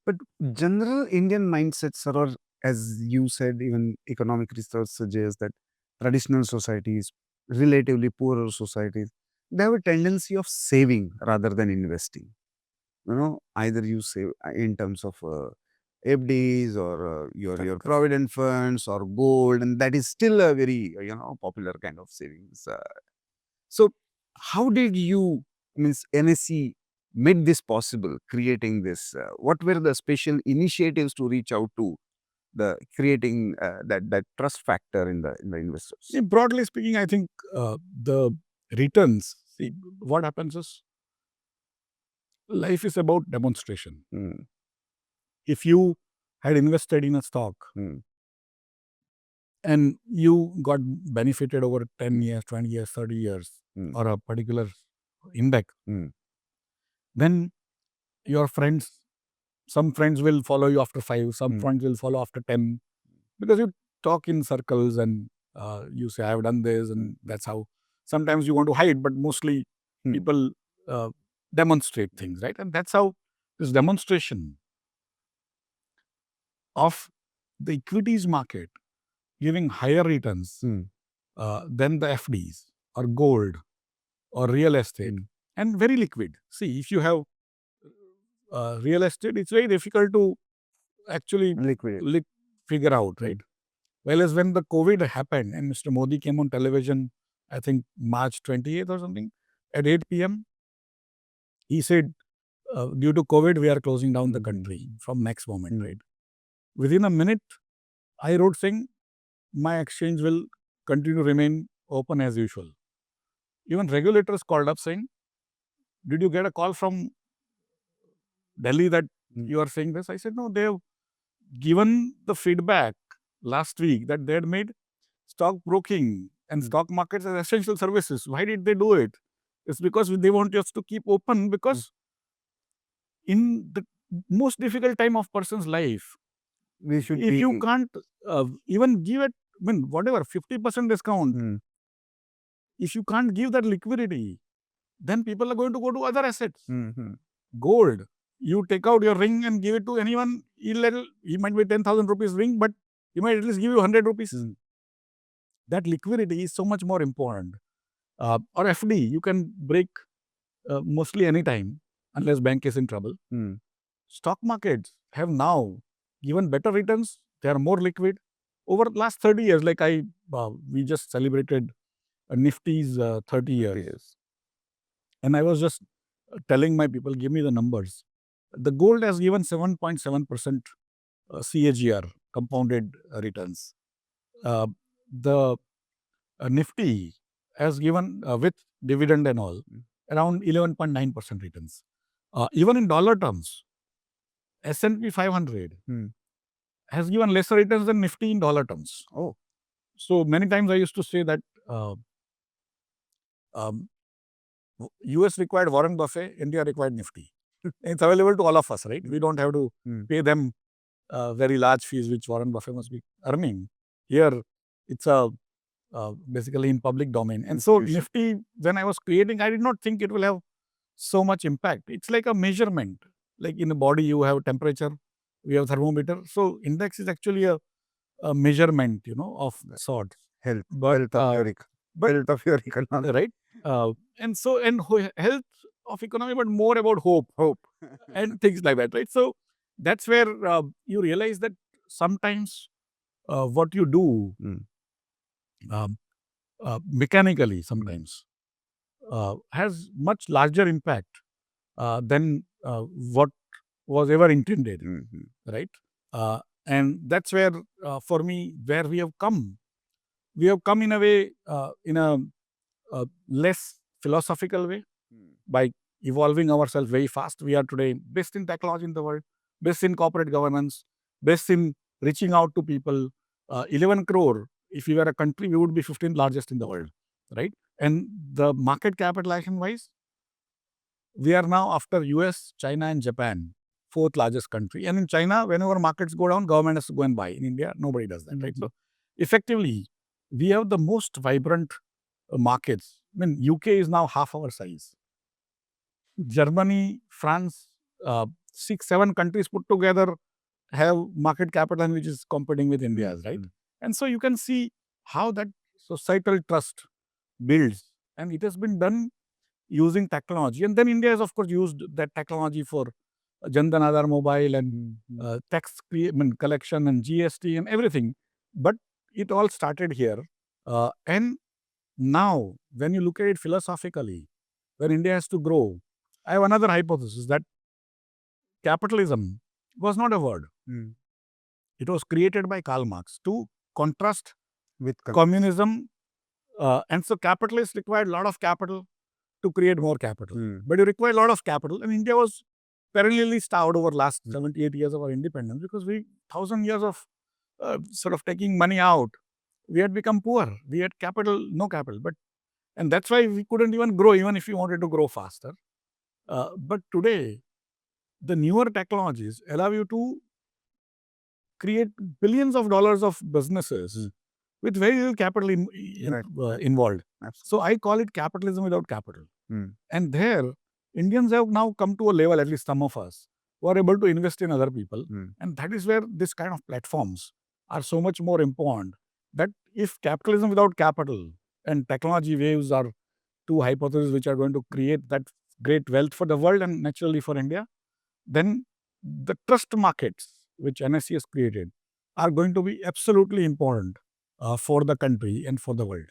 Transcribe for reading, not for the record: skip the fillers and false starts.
But general Indian mindsets are, or as you said, even economic research suggests that traditional societies, relatively poorer societies, they have a tendency of saving rather than investing. Either you save in terms of FDs or your provident funds or gold, and that is still a very popular kind of savings. So, how did you means NSE made this possible, creating this? What were the special initiatives to reach out to the creating that trust factor in the investors? See, broadly speaking, I think the returns. See, what happens is life is about demonstration. Mm, If you had invested in a stock mm, and you got benefited over 10 years, 20 years, 30 years, mm, or a particular index, mm, then your friends, some friends will follow you after 5, some mm, friends will follow after 10, because you talk in circles and you say, I have done this, and that's how. Sometimes you want to hide, but mostly mm, people demonstrate things, right? And that's how this demonstration of the equities market giving higher returns mm, than the FDs or gold or real estate, mm. and very liquid. See, if you have real estate, it's very difficult to actually Liquidate. figure out, right? Whereas when the COVID happened and Mr. Modi came on television, I think March 28th or something, at 8 p.m., he said, due to COVID, we are closing down the country from next moment, right? Within a minute, I wrote saying, my exchange will continue to remain open as usual. Even regulators called up saying, did you get a call from Delhi that you are saying this? I said, no, they have given the feedback last week that they had made stockbroking and stock markets as essential services. Why did they do it? It's because they want us to keep open, because in the most difficult time of person's life, We should if you can't even give it, I mean, whatever, 50% discount, if you can't give that liquidity, then people are going to go to other assets. Gold, you take out your ring and give it to anyone, he might be 10,000 rupees ring, but he might at least give you 100 rupees. That liquidity is so much more important. Or FD, you can break mostly anytime unless bank is in trouble. Stock markets have now given better returns. They are more liquid. Over the last 30 years, like we just celebrated Nifty's 30 years. And I was just telling my people, give me the numbers. The gold has given 7.7% CAGR, compounded returns. The Nifty has given, with dividend and all, around 11.9% returns. Even in dollar terms, S&P 500 has given lesser returns than Nifty in dollar terms. Oh. So many times I used to say that US required Warren Buffett, India required Nifty. It's available to all of us, right? We don't have to pay them very large fees, which Warren Buffett must be earning. Here, it's basically in public domain. And so Nifty, when I was creating, I did not think it will have so much impact. It's like a measurement. Like in the body, you have temperature, we have thermometer. So index is actually a measurement, of sort. Health. But Health of your economy. right? And health of economy, but more about hope and things like that, right? So that's where you realize that sometimes what you do um, mechanically sometimes has much larger impact than what was ever intended, right? And that's where, for me, where we have come in a way, in a less philosophical way, by evolving ourselves very fast. We are today best in technology in the world, best in corporate governance, best in reaching out to people. 11 crore, if we were a country, we would be 15th largest in the world, right? And the market capitalization wise, we are now, after US, China and Japan, 4th largest country. And in China, whenever markets go down, government has to go and buy. In India, nobody does that, right? So effectively, we have the most vibrant markets. I mean, UK is now half our size. Germany, France, 6, 7 countries put together have market capital and which is competing with India's, right? And so you can see how that societal trust builds, and it has been done using technology. And then India has, of course, used that technology for Jan Dhan Aadhaar Mobile and tax collection and GST and everything. But it all started here. And now, when you look at it philosophically, when India has to grow, I have another hypothesis that capitalism was not a word. It was created by Karl Marx to contrast with communism. And so capitalists required a lot of capital to create more capital. But you require a lot of capital. And India was perennially starved over last 78 years of our independence because 1,000 years of sort of taking money out, we had become poor. We had capital, no capital. And that's why we couldn't even grow, even if we wanted to grow faster. But today, the newer technologies allow you to create billions of dollars of businesses with very little capital involved. So I call it capitalism without capital. And there, Indians have now come to a level, at least some of us, who are able to invest in other people. And that is where this kind of platforms are so much more important. That if capitalism without capital and technology waves are two hypotheses which are going to create that great wealth for the world and naturally for India, then the trust markets which NSE has created are going to be absolutely important for the country and for the world.